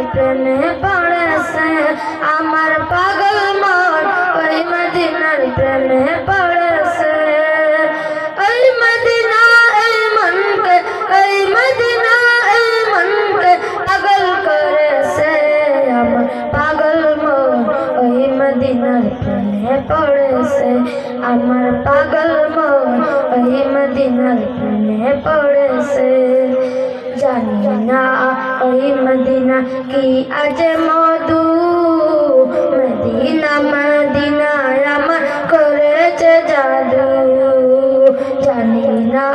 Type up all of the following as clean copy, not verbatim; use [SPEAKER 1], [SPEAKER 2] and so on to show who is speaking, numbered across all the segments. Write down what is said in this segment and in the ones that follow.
[SPEAKER 1] প্রেমে পড়েছে আমার পাগল মন ওই মদিনার প্রেমে পড়েছে ওই মদিনা এই মনকে ওই মদিনা এই মনকে পাগল করেছে আমার পাগল মন ওই মদিনার প্রেমে পড়েছে আমার পাগল মন ওই মদিনার প্রেমে পড়েছে জানি না ওই মদিনা কি আজ মধু মদিনা মদিনায় আমার করেছে জাদু জানি না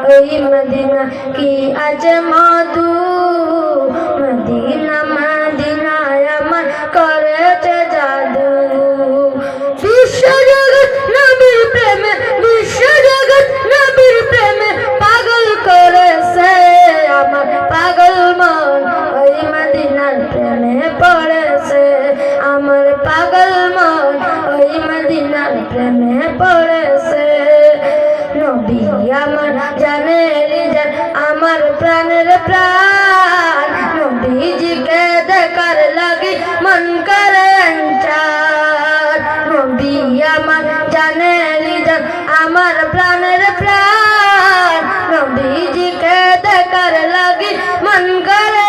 [SPEAKER 1] ওই মদিনা কি আজ মধু মদিনা মদিনায় আমার করেছে জাদু বিশ্বজগৎ নবীর প্রেমে বিশ্বজগৎ নবীর প্রেমে পাগল করেছে আমার পাগল মন ওই মদিনার প্রেমে পড়েছে আমার পাগল মন ওই মদিনার প্রেমে পড়েছে নবী আমার জানের জান আমার প্রাণের প্রাণ নবীজিকে দেখার লাগি মন করে চার নবী আমার জানের জান আমার প্রাণের প্রাণ নবীজিকে দেখার লাগি মন করে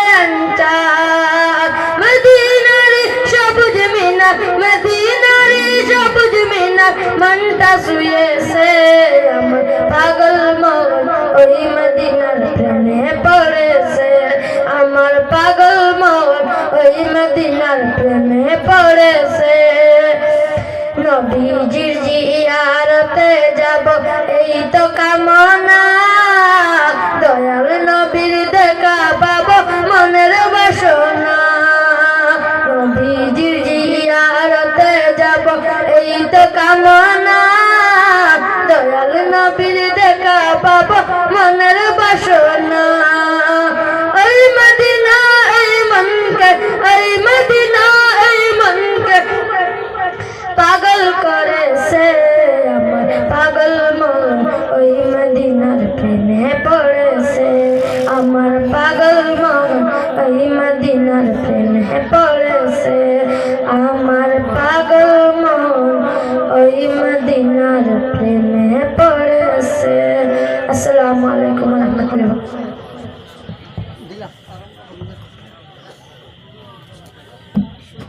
[SPEAKER 1] চার মদিনারি সবুজ মিনার মদিনারি সবুজ মিনার মনটা শুয়েছে আমার পাগল মন ওই মদিনার প্রেমে পড়েছে আমার পাগল মন ওই মদিনার প্রেমে পড়েছে নবীজির জিয়ারতে যাব এই তো কামনা দয়াল নবীর দেখা পাবো মনের বাসনা নবীজির জিয়ারতে যাব এই তো কামনা দয়াল নবীর দেখা পাবো মনের বাসনা ওই মদিনা এই মনকে ওই মদিনা এই মনকে পাগল করেছে